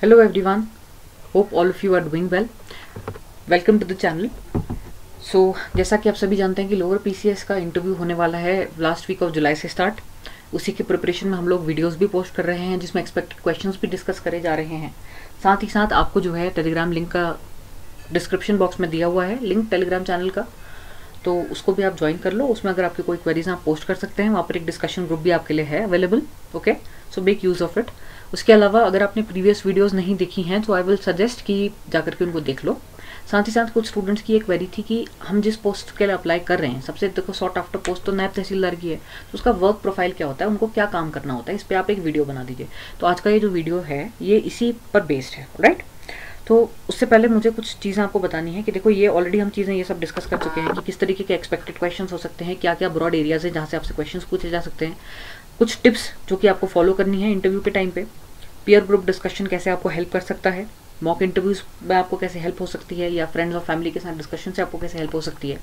Hello everyone, hope all of you are doing well. Welcome to the channel. जैसा कि आप सभी जानते हैं कि लोअर पीसीएस का इंटरव्यू होने वाला है लास्ट वीक ऑफ जुलाई से स्टार्ट। उसी के प्रिपरेशन में हम लोग वीडियोस भी पोस्ट कर रहे हैं जिसमें एक्सपेक्टेड क्वेश्चंस भी डिस्कस करे जा रहे हैं। साथ ही साथ आपको जो है टेलीग्राम लिंक का डिस्क्रिप्शन बॉक्स में दिया हुआ है लिंक टेलीग्राम चैनल का, तो उसको भी आप ज्वाइन कर लो। उसमें अगर आपकी कोई क्वेरीज आप पोस्ट कर सकते हैं, वहाँ पर एक डिस्कशन ग्रुप भी आपके लिए है available. Okay, so make use of it. उसके अलावा अगर आपने प्रीवियस वीडियोस नहीं देखी हैं तो आई विल सजेस्ट कि जाकर के उनको देख लो। साथ ही साथ कुछ स्टूडेंट्स की एक क्वेरी थी कि हम जिस पोस्ट के लिए अप्लाई कर रहे हैं, सबसे देखो सॉर्ट आफ्टर पोस्ट तो नायब तहसीलदार की है, तो उसका वर्क प्रोफाइल क्या होता है, उनको क्या काम करना होता है, इस पर आप एक वीडियो बना दीजिए। तो आज का ये जो वीडियो है ये इसी पर बेस्ड है, राइट। तो उससे पहले मुझे कुछ चीज़ें आपको बतानी है कि देखो ये ऑलरेडी हम चीज़ें ये सब डिस्कस कर चुके हैं कि किस तरीके के एक्सपेक्टेड क्वेश्चंस हो सकते हैं, क्या क्या ब्रॉड एरियाज है जहाँ से आपसे क्वेश्चंस पूछे जा सकते हैं, कुछ टिप्स जो कि आपको फॉलो करनी है इंटरव्यू के टाइम पे, पीयर ग्रुप डिस्कशन कैसे आपको हेल्प कर सकता है, मॉक इंटरव्यूज में आपको कैसे हेल्प हो सकती है, या फ्रेंड्स और फैमिली के साथ डिस्कशन से आपको कैसे हेल्प हो सकती है।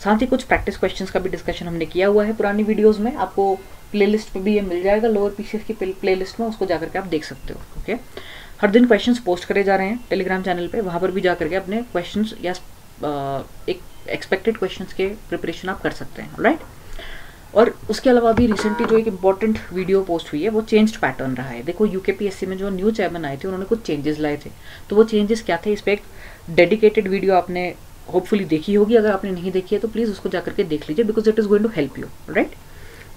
साथ ही कुछ प्रैक्टिस क्वेश्चंस का भी डिस्कशन हमने किया हुआ है पुरानी वीडियोज़ में, आपको प्लेलिस्ट पे भी ये मिल जाएगा लोअर पीसीएस की प्लेलिस्ट में, उसको जाकर के आप देख सकते हो। ओके, हर दिन क्वेश्चंस पोस्ट करे जा रहे हैं टेलीग्राम चैनल पे, वहाँ पर भी जाकर के अपने क्वेश्चंस या एक एक्सपेक्टेड क्वेश्चंस के प्रिपरेशन आप कर सकते हैं, राइट। और उसके अलावा अभी रिसेंटली जो एक इम्पॉर्टेंट वीडियो पोस्ट हुई है वो चेंज्ड पैटर्न रहा है। देखो यूकेपीएससी में जो न्यू चेयरमैन आए थे उन्होंने कुछ चेंजेस लाए थे, तो वो चेंजेस क्या थे, इस पर एक डेडिकेटेड वीडियो आपने होपफुली देखी होगी। अगर आपने नहीं देखी है तो प्लीज़ उसको जाकर के देख लीजिए, because it is going to help you, right.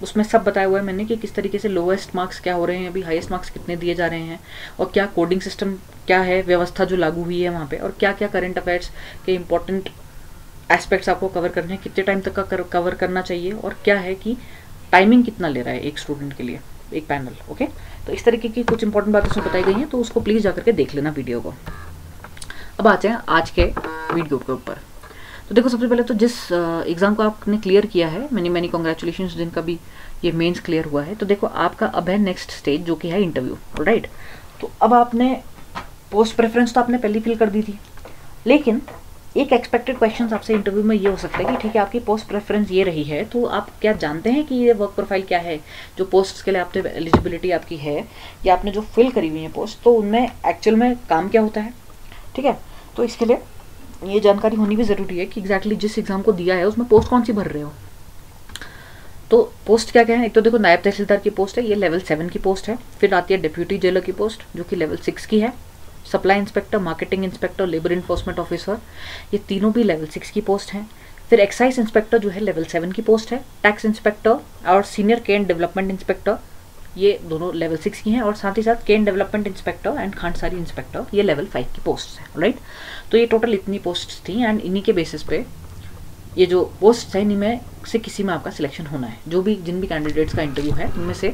उसमें सब बताया हुआ है मैंने कि किस तरीके से लोएस्ट मार्क्स क्या हो रहे हैं, अभी हाईएस्ट मार्क्स कितने दिए जा रहे हैं, और क्या कोडिंग सिस्टम क्या है, व्यवस्था जो लागू हुई है वहाँ पे, और क्या क्या करंट अफेयर्स के इंपॉर्टेंट एस्पेक्ट्स आपको कवर करने हैं, कितने टाइम तक का कवर करना चाहिए, और क्या है कि टाइमिंग कितना ले रहा है एक स्टूडेंट के लिए एक पैनल। ओके, तो इस तरीके की कुछ इंपॉर्टेंट बातें उसमें बताई गई हैं, तो उसको प्लीज़ जाकर के देख लेना वीडियो को। अब आते हैं आज के वीडियो के ऊपर। तो देखो सबसे पहले तो जिस एग्ज़ाम को आपने क्लियर किया है, मैनी कॉन्ग्रेचुलेशन, जिनका भी ये मेंस क्लियर हुआ है, तो देखो आपका अब है नेक्स्ट स्टेज जो कि है इंटरव्यू, राइट। तो अब आपने पोस्ट प्रेफरेंस तो आपने पहले फिल कर दी थी, लेकिन एक एक्सपेक्टेड क्वेश्चन आपसे इंटरव्यू में ये हो सकता है कि ठीक है आपकी पोस्ट प्रेफरेंस ये रही है, तो आप क्या जानते हैं कि ये वर्क प्रोफाइल क्या है, जो पोस्ट के लिए आपने एलिजिबिलिटी आपकी है या आपने जो फिल करी हुई है पोस्ट, तो उनमें एक्चुअल में काम क्या होता है, ठीक है। तो इसके लिए ये जानकारी होनी भी ज़रूरी है कि एग्जैक्टली जिस एग्ज़ाम को दिया है उसमें पोस्ट कौन सी भर रहे हो। तो पोस्ट क्या क्या है, एक तो देखो नायब तहसीलदार की पोस्ट है, ये लेवल 7 की पोस्ट है। फिर आती है डिप्यूटी जेलर की पोस्ट जो कि लेवल 6 की है। Supply inspector, marketing inspector, labour enforcement officer, ये तीनों भी लेवल 6 की पोस्ट हैं। फिर एक्साइज इंस्पेक्टर जो है लेवल 7 की पोस्ट है। टैक्स इंस्पेक्टर और सीनियर केन डेवलपमेंट इंस्पेक्टर ये दोनों लेवल 6 की हैं, और साथ ही साथ cane development inspector and Khandsari inspector ये लेवल 5 की पोस्ट हैं, राइट। तो ये टोटल इतनी पोस्ट थी, एंड इन्हीं के बेसिस पे ये जो पोस्ट है इन्हीं में से किसी में आपका सिलेक्शन होना है। जो भी जिन भी कैंडिडेट्स का इंटरव्यू है उनमें से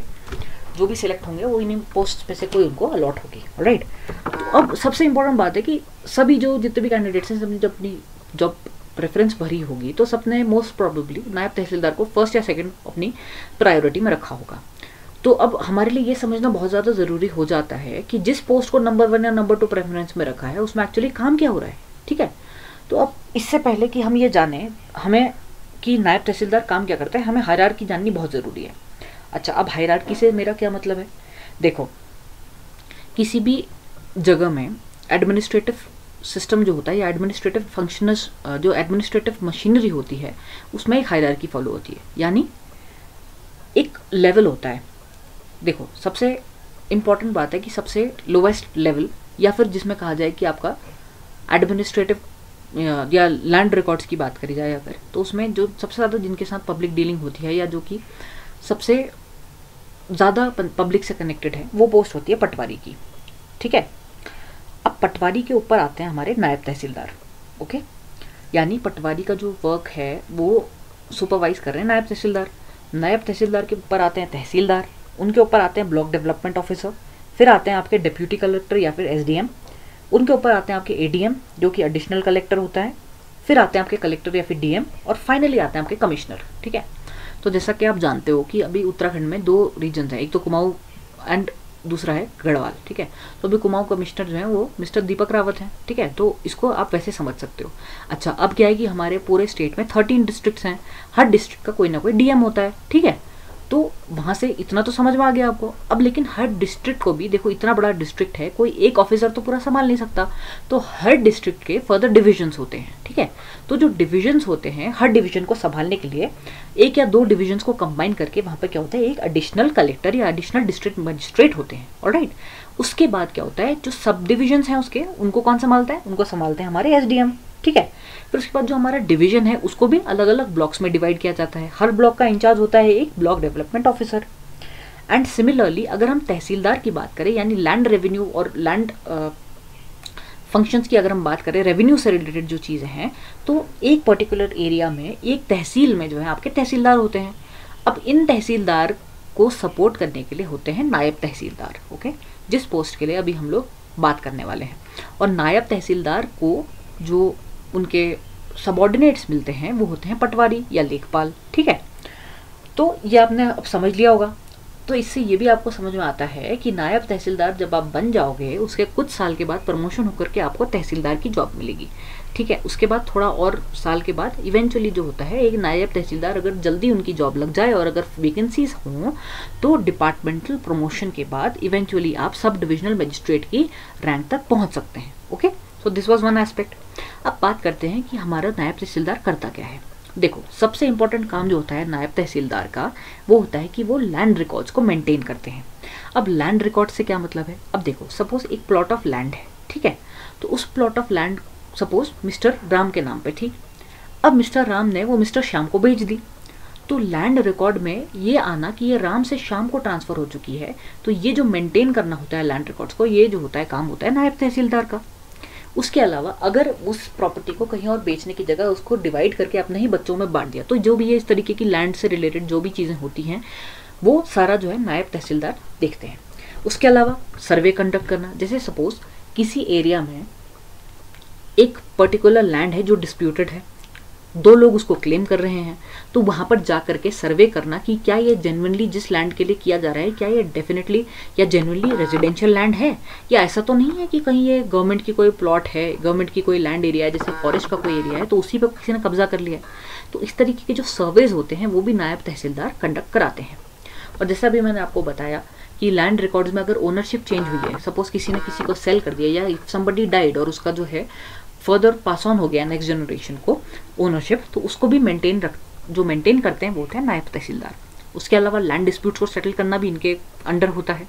जो भी सिलेक्ट होंगे वो इन्हीं पोस्ट पे से कोई उनको अलॉट होगी, राइट। तो अब सबसे इंपॉर्टेंट बात है कि सभी जो जितने भी कैंडिडेट्स हैं, सबने जब अपनी जॉब प्रेफरेंस भरी होगी तो सबने मोस्ट प्रोबेबली नायब तहसीलदार को फर्स्ट या सेकंड अपनी प्रायोरिटी में रखा होगा। तो अब हमारे लिए ये समझना बहुत ज़्यादा ज़रूरी हो जाता है कि जिस पोस्ट को नंबर 1 या नंबर 2 प्रेफरेंस में रखा है उसमें एक्चुअली काम क्या हो रहा है, ठीक है। तो अब इससे पहले कि हम ये जानें हमें कि नायब तहसीलदार काम क्या करता है, हमें हायरार्की जाननी बहुत ज़रूरी है। अच्छा, अब हायरार्की से मेरा क्या मतलब है, देखो किसी भी जगह में एडमिनिस्ट्रेटिव सिस्टम जो होता है या एडमिनिस्ट्रेटिव फंक्शनस जो एडमिनिस्ट्रेटिव मशीनरी होती है उसमें एक हायरार्की फॉलो होती है, यानी एक लेवल होता है। देखो सबसे इम्पॉर्टेंट बात है कि सबसे लोवेस्ट लेवल, या फिर जिसमें कहा जाए कि आपका एडमिनिस्ट्रेटिव या लैंड रिकॉर्ड्स की बात करी जाए अगर, तो उसमें जो सबसे ज़्यादा जिनके साथ पब्लिक डीलिंग होती है या जो कि सबसे ज़्यादा पब्लिक से कनेक्टेड है वो पोस्ट होती है पटवारी की, ठीक है। अब पटवारी के ऊपर आते हैं हमारे नायब तहसीलदार, ओके। यानी पटवारी का जो वर्क है वो सुपरवाइज कर रहे हैं नायब तहसीलदार। नायब तहसीलदार के ऊपर आते हैं तहसीलदार, उनके ऊपर आते हैं ब्लॉक डेवलपमेंट ऑफिसर, फिर आते हैं आपके डिप्यूटी कलेक्टर या फिर एसडीएम, उनके ऊपर आते हैं आपके एडीएम जो कि एडिशनल कलेक्टर होता है, फिर आते हैं आपके कलेक्टर या फिर डीएम, और फाइनली आते हैं आपके कमिश्नर, ठीक है। तो जैसा कि आप जानते हो कि अभी उत्तराखंड में 2 रीजन हैं, एक तो कुमाऊं एंड दूसरा है गढ़वाल, ठीक है। तो अभी कुमाऊं कमिश्नर जो है वो मिस्टर दीपक रावत हैं, ठीक है। तो इसको आप वैसे समझ सकते हो। अच्छा, अब क्या है कि हमारे पूरे स्टेट में 13 डिस्ट्रिक्ट्स हैं, हर डिस्ट्रिक्ट का कोई ना कोई डीएम होता है, ठीक है। तो वहाँ से इतना तो समझ में आ गया आपको। अब लेकिन हर डिस्ट्रिक्ट को भी देखो, इतना बड़ा डिस्ट्रिक्ट है, कोई एक ऑफिसर तो पूरा संभाल नहीं सकता, तो हर डिस्ट्रिक्ट के फर्दर डिविजन्स होते हैं, ठीक है। तो जो डिविजन्स होते हैं, हर डिवीजन को संभालने के लिए एक या दो डिविजन्स को कंबाइन करके वहाँ पर क्या होता है, एक एडिशनल कलेक्टर या एडिशनल डिस्ट्रिक्ट मजिस्ट्रेट होते हैं, ऑलराइट। उसके बाद क्या होता है, जो सब डिविजन्स हैं उसके, उनको कौन संभालता है, उनको संभालते हैं हमारे एसडीएम, ठीक है। फिर उसके बाद जो हमारा डिवीजन है उसको भी अलग अलग ब्लॉक्स में डिवाइड किया जाता है। हर ब्लॉक का इंचार्ज होता है एक block development officer. And similarly अगर हम तहसीलदार की बात करें, यानी लैंड रेवेन्यू और लैंड फंक्शंस की अगर हम बात करें, रेवेन्यू से रिलेटेड जो चीज़ें हैं, तो एक पर्टिकुलर एरिया में, एक तहसील में जो है आपके तहसीलदार होते हैं। अब इन तहसीलदार को सपोर्ट करने के लिए होते हैं नायब तहसीलदार, ओके, जिस पोस्ट के लिए अभी हम लोग बात करने वाले हैं। और नायब तहसीलदार को जो उनके सबऑर्डिनेट्स मिलते हैं वो होते हैं पटवारी या लेखपाल, ठीक है। तो ये आपने अब समझ लिया होगा। तो इससे ये भी आपको समझ में आता है कि नायब तहसीलदार जब आप बन जाओगे, उसके कुछ साल के बाद प्रमोशन होकर के आपको तहसीलदार की जॉब मिलेगी, ठीक है। उसके बाद थोड़ा और साल के बाद इवेंचुअली जो होता है, एक नायब तहसीलदार अगर जल्दी उनकी जॉब लग जाए और अगर वैकेंसीज हों तो डिपार्टमेंटल प्रमोशन के बाद इवेंचुअली आप सब डिविजनल मजिस्ट्रेट की रैंक तक पहुंच सकते हैं, okay. So this was one aspect. अब बात करते हैं कि हमारा नायब तहसीलदार करता क्या है। देखो, सबसे इंपॉर्टेंट काम जो होता है नायब तहसीलदार का, वो होता है कि वो लैंड रिकॉर्ड्स को मेंटेन करते हैं। अब लैंड रिकॉर्ड से क्या मतलब है, अब देखो सपोज एक प्लॉट ऑफ लैंड है, ठीक है। तो उस plot of land suppose mister Ram के नाम पे, ठीक। अब मिस्टर राम ने वो मिस्टर श्याम को बेच दी, तो लैंड रिकॉर्ड में ये आना कि ये राम से श्याम को ट्रांसफर हो चुकी है, तो ये जो मेंटेन करना होता है लैंड रिकॉर्ड्स को, ये जो होता है काम होता है नायब तहसीलदार का। उसके अलावा अगर उस प्रॉपर्टी को कहीं और बेचने की जगह उसको डिवाइड करके अपने ही बच्चों में बांट दिया, तो जो भी ये इस तरीके की लैंड से रिलेटेड जो भी चीज़ें होती हैं वो सारा जो है नायब तहसीलदार देखते हैं। उसके अलावा सर्वे कंडक्ट करना, जैसे सपोज किसी एरिया में एक पर्टिकुलर लैंड है जो डिस्प्यूटेड है, दो लोग उसको क्लेम कर रहे हैं, तो वहाँ पर जा करके सर्वे करना कि क्या ये जेन्युइनली जिस लैंड के लिए किया जा रहा है, क्या ये डेफिनेटली या जेन्युइनली रेजिडेंशियल लैंड है, या ऐसा तो नहीं है कि कहीं ये गवर्नमेंट की कोई प्लॉट है, गवर्नमेंट की कोई लैंड एरिया है, जैसे फॉरेस्ट का कोई एरिया है, तो उसी पर किसी ने कब्जा कर लिया है। तो इस तरीके के जो सर्वेज होते हैं वो भी नायब तहसीलदार कंडक्ट कराते हैं। और जैसा भी मैंने आपको बताया कि लैंड रिकॉर्ड्स में अगर ओनरशिप चेंज हुई है, सपोज किसी ने किसी को सेल कर दिया, या समबडी डाइड और उसका जो है फर्दर पास ऑन हो गया नेक्स्ट जनरेशन को ओनरशिप, तो उसको भी जो मेंटेन करते हैं वो होते हैं नायब तहसीलदार। उसके अलावा लैंड डिस्प्यूट्स को सेटल करना भी इनके अंडर होता है।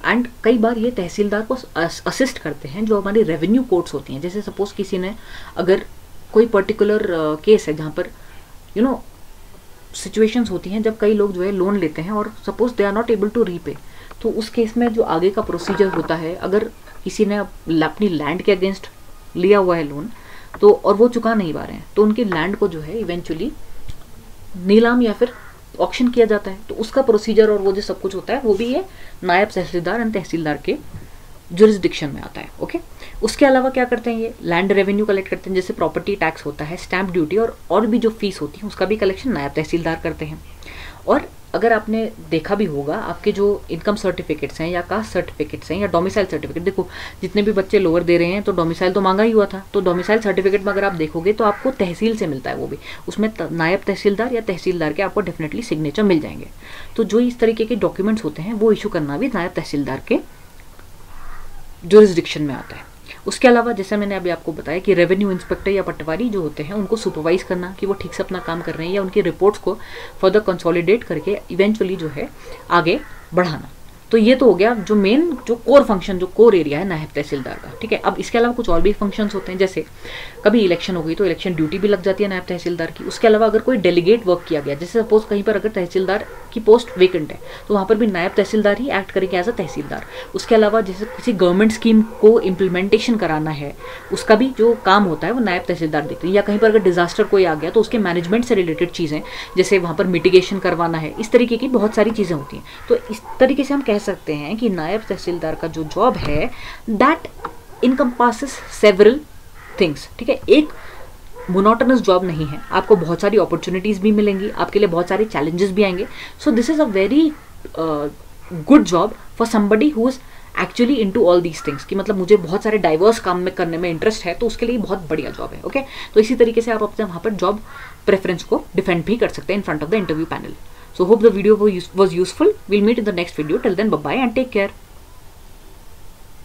एंड कई बार ये तहसीलदार को असिस्ट करते हैं जो हमारी रेवेन्यू कोर्ट्स होती हैं। जैसे सपोज किसी ने अगर कोई पर्टिकुलर केस है जहाँ पर सिचुएशंस होती हैं जब कई लोग जो है लोन लेते हैं और suppose they are not able to repay, तो उस केस में जो आगे का प्रोसीजर होता है, अगर किसी ने अपनी लैंड के अगेंस्ट लिया हुआ है लोन, तो और वो चुका नहीं पा रहे हैं, तो उनकी लैंड को जो है इवेंचुअली नीलाम या फिर ऑक्शन किया जाता है। तो उसका प्रोसीजर और वो जो सब कुछ होता है वो भी ये नायब तहसीलदार एंड तहसीलदार के जुरिस्डिक्शन में आता है, ओके। उसके अलावा क्या करते हैं, ये लैंड रेवेन्यू कलेक्ट करते हैं, जैसे प्रॉपर्टी टैक्स होता है, स्टैंप ड्यूटी और भी जो फीस होती है उसका भी कलेक्शन नायब तहसीलदार करते हैं। और अगर आपने देखा भी होगा, आपके जो इनकम सर्टिफिकेट्स हैं या कास्ट सर्टिफिकेट्स हैं या डोमिसाइल सर्टिफिकेट, देखो जितने भी बच्चे लोअर दे रहे हैं तो डोमिसाइल तो मांगा ही हुआ था, तो डोमिसाइल सर्टिफिकेट में अगर आप देखोगे तो आपको तहसील से मिलता है, वो भी उसमें नायब तहसीलदार या तहसीलदार के आपको डेफिनेटली सिग्नेचर मिल जाएंगे। तो जो इस तरीके के डॉक्यूमेंट्स होते हैं वो इशू करना भी नायब तहसीलदार के जुरिस्डिक्शन में आता है। उसके अलावा जैसे मैंने अभी आपको बताया कि रेवेन्यू इंस्पेक्टर या पटवारी जो होते हैं उनको सुपरवाइज करना कि वो ठीक से अपना काम कर रहे हैं, या उनकी रिपोर्ट्स को फर्दर कंसोलिडेट करके इवेंचुअली जो है आगे बढ़ाना। तो ये तो हो गया जो मेन जो कोर फंक्शन, जो कोर एरिया है नायब तहसीलदार का, ठीक है। अब इसके अलावा कुछ और भी फंक्शंस होते हैं, जैसे कभी इलेक्शन हो गई तो इलेक्शन ड्यूटी भी लग जाती है नायब तहसीलदार की। उसके अलावा अगर कोई डेलीगेट वर्क किया गया, जैसे सपोज कहीं पर अगर तहसीलदार की पोस्ट वेकेंट है तो वहाँ पर भी नायब तहसीलदार ही एक्ट करेंगे एज अ तहसीलदार। उसके अलावा जैसे किसी गवर्नमेंट स्कीम को इम्प्लीमेंटेशन कराना है, उसका भी जो काम होता है वो नायब तहसीलदार देखते हैं। या कहीं पर अगर डिजास्टर कोई आ गया तो उसके मैनेजमेंट से रिलेटेड चीज़ें, जैसे वहाँ पर मिटिगेशन करवाना है, इस तरीके की बहुत सारी चीज़ें होती हैं। तो इस तरीके से हम कह सकते हैं कि नायब तहसीलदार का जो जॉब है दैट इनकम्पासेस सेवरल थिंग्स, ठीक है। एक मोनोटोनस जॉब नहीं है, आपको बहुत सारी अपॉर्चुनिटीज भी मिलेंगी, आपके लिए बहुत सारे चैलेंजेस भी आएंगे। So this is a very good job for somebody who is actually into all these things, कि मतलब मुझे बहुत सारे डाइवर्स काम में करने में इंटरेस्ट है, तो उसके लिए बहुत बढ़िया जॉब है, ओके। तो इसी तरीके से आप अपने वहाँ पर जॉब प्रेफरेंस को डिफेंड भी कर सकते हैं in front of the interview panel. So hope the video was useful. We'll meet in the next video. Till then, bye bye and take care.